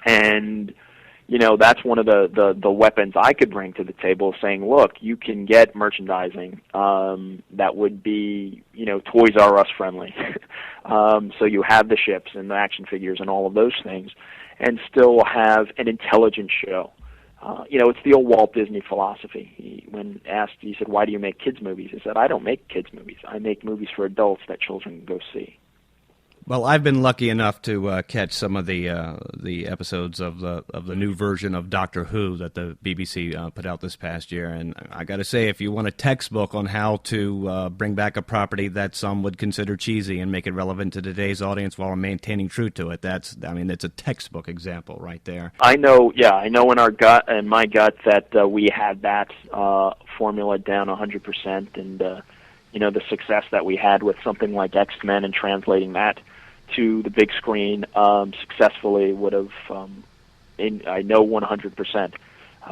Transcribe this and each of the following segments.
And that's one of the weapons I could bring to the table, saying, look, you can get merchandising that would be, Toys R Us friendly. So you have the ships and the action figures and all of those things, and still have an intelligent show. It's the old Walt Disney philosophy. When asked, he said, why do you make kids' movies? He said, I don't make kids' movies. I make movies for adults that children can go see. Well, I've been lucky enough to catch some of the episodes of the new version of Doctor Who that the BBC put out this past year, and I got to say, if you want a textbook on how to bring back a property that some would consider cheesy and make it relevant to today's audience while maintaining true to it, it's a textbook example right there. I know in my gut that we had that formula down 100%, and the success that we had with something like X-Men and translating that to the big screen successfully would have, I know 100%,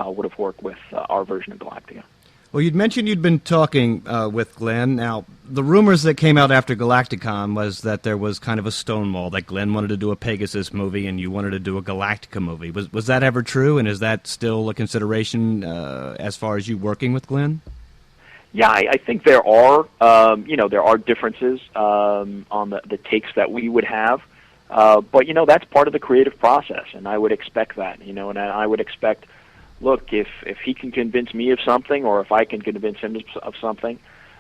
would have worked with our version of Galactica. Well, you'd mentioned you'd been talking with Glenn. Now, the rumors that came out after Galacticon was that there was kind of a stonewall, that Glenn wanted to do a Pegasus movie and you wanted to do a Galactica movie. Was that ever true, and is that still a consideration as far as you working with Glenn? Yeah, I think there are, there are differences on the takes that we would have, but that's part of the creative process, and I would expect that, and I would expect, look, if he can convince me of something, or if I can convince him of something,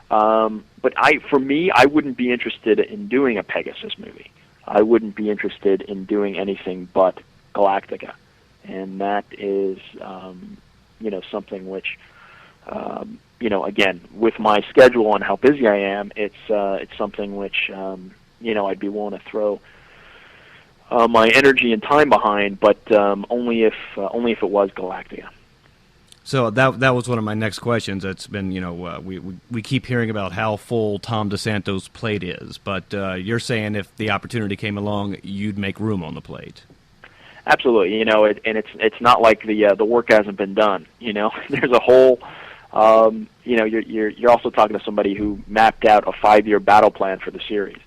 but for me, I wouldn't be interested in doing a Pegasus movie. I wouldn't be interested in doing anything but Galactica, and that is, something which. Again, with my schedule and how busy I am, it's something which I'd be willing to throw my energy and time behind, but only if it was Galactica. So that was one of my next questions. It's been we keep hearing about how full Tom DeSanto's plate is, but you're saying if the opportunity came along, you'd make room on the plate. Absolutely, and it's not like the work hasn't been done. There's a whole. You're also talking to somebody who mapped out a 5-year battle plan for the series.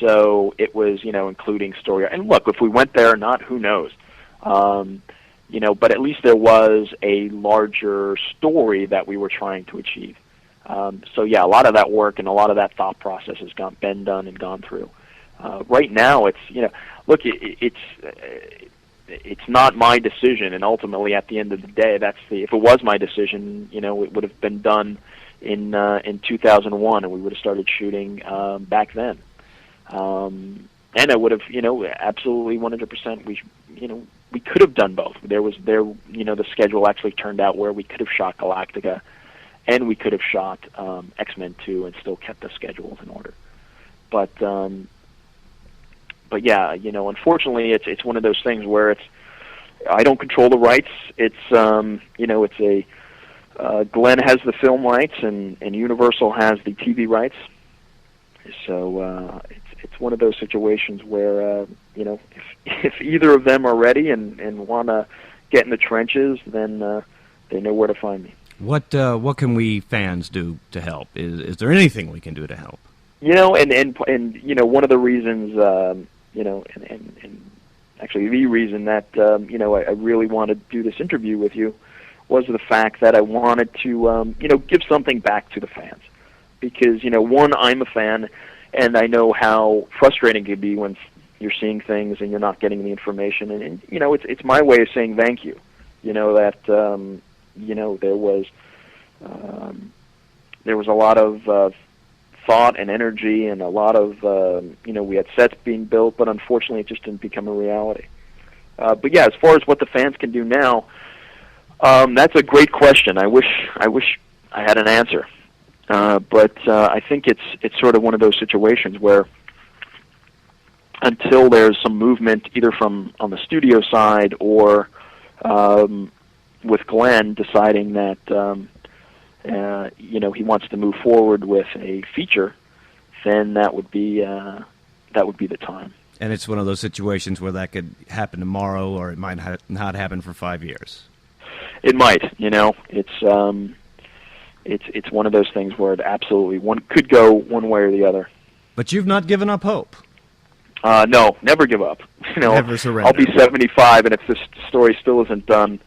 So it was, including story. And look, if we went there or not, who knows? But at least there was a larger story that we were trying to achieve. So yeah, a lot of that work and a lot of that thought process has been done and gone through. Right now, it's, look, it's not my decision, and ultimately, at the end of the day, if it was my decision, it would have been done in 2001, and we would have started shooting back then. And I would have, absolutely 100%. We could have done both. The schedule actually turned out where we could have shot Galactica, and we could have shot X-Men 2, and still kept the schedules in order. But yeah, unfortunately, it's one of those things where I don't control the rights. It's Glenn has the film rights, and Universal has the TV rights. So it's one of those situations where if either of them are ready and want to get in the trenches, then they know where to find me. What can we fans do to help? Is there anything we can do to help? And one of the reasons. And actually the reason that, I really wanted to do this interview with you was the fact that I wanted to, give something back to the fans. Because, one, I'm a fan, and I know how frustrating it can be when you're seeing things and you're not getting the information. And it's my way of saying thank you. That, there was a lot of thought and energy and a lot of, we had sets being built, but unfortunately it just didn't become a reality. But yeah, as far as what the fans can do now, that's a great question. I wish I had an answer. But I think it's sort of one of those situations where until there's some movement either from on the studio side or with Glenn deciding that he wants to move forward with a feature, then that would be the time. And it's one of those situations where that could happen tomorrow, or it might not happen for 5 years. It might. It's one of those things where it absolutely could go one way or the other. But you've not given up hope. No, never give up. Never surrender. I'll be 75, and if this story still isn't done,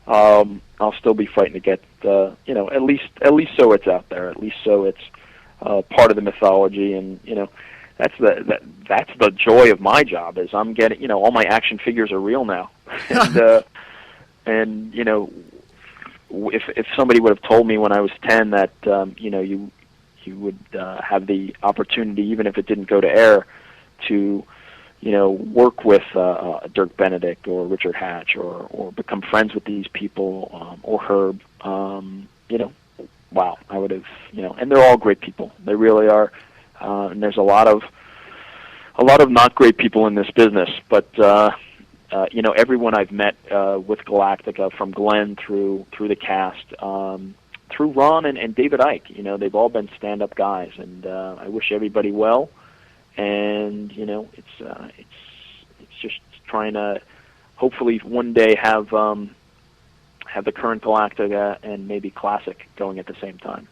I'll still be fighting to get at least so it's out there, at least so it's part of the mythology, and that's the joy of my job is I'm getting all my action figures are real now, and if somebody would have told me when I was 10 that you would have the opportunity, even if it didn't go to air, to work with Dirk Benedict or Richard Hatch or become friends with these people or Herb, wow, I would have, and they're all great people. They really are, and there's a lot of not great people in this business, but everyone I've met with Galactica, from Glenn through the cast, through Ron and David Icke, they've all been stand-up guys, and I wish everybody well. And it's just trying to hopefully one day have the current Galactica and maybe Classic going at the same time.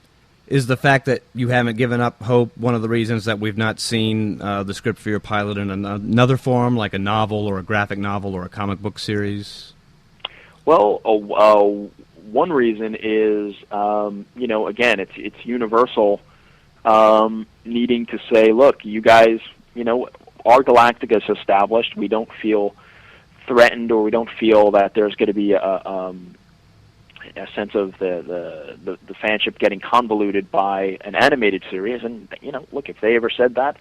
Is the fact that you haven't given up hope one of the reasons that we've not seen the script for your pilot in another form, like a novel or a graphic novel or a comic book series? Well, one reason is again it's Universal. Needing to say, look, you guys, our Galactica is established. We don't feel threatened, or we don't feel that there's going to be a sense of the fanship getting convoluted by an animated series. And look, if they ever said that,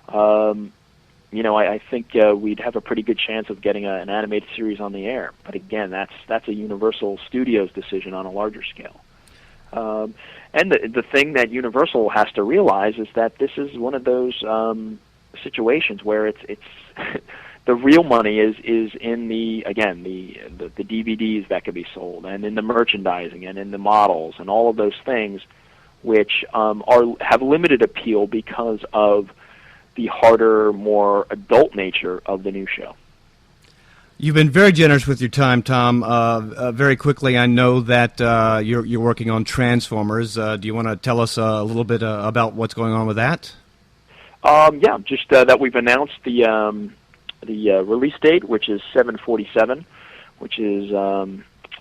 I think we'd have a pretty good chance of getting an animated series on the air. But again, that's a Universal Studios decision on a larger scale. And the thing that Universal has to realize is that this is one of those situations where it's the real money is in the DVDs that could be sold, and in the merchandising, and in the models, and all of those things, which have limited appeal because of the harder, more adult nature of the new show. You've been very generous with your time, Tom. Very quickly, I know that you're working on Transformers. Do you want to tell us a little bit about what's going on with that? Just that we've announced the release date, which is 7/47, which is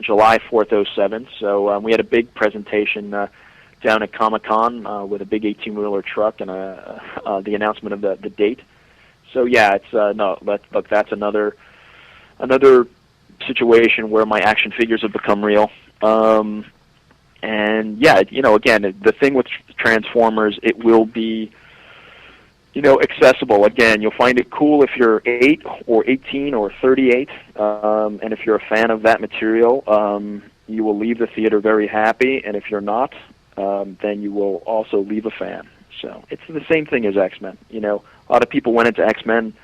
July 4th, 07. So we had a big presentation down at Comic-Con with a big 18-wheeler truck and the announcement of the date. So yeah, look, that's another situation where my action figures have become real. And yeah, again, the thing with Transformers, it will be, accessible. Again, you'll find it cool if you're 8 or 18 or 38, and if you're a fan of that material, you will leave the theater very happy, and if you're not, then you will also leave a fan. So it's the same thing as X-Men. A lot of people went into X-Men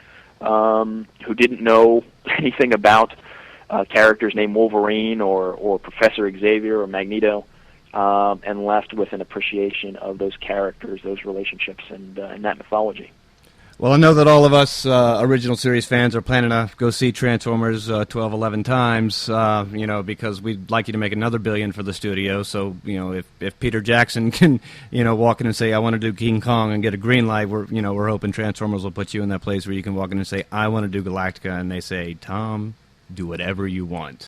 who didn't know anything about characters named Wolverine or Professor Xavier or Magneto, and left with an appreciation of those characters, those relationships, and that mythology. Well, I know that all of us original series fans are planning to go see Transformers 12, 11 times, because we'd like you to make another $1 billion for the studio. So, if Peter Jackson can, walk in and say, I want to do King Kong and get a green light, we're hoping Transformers will put you in that place where you can walk in and say, I want to do Galactica, and they say, Tom, do whatever you want.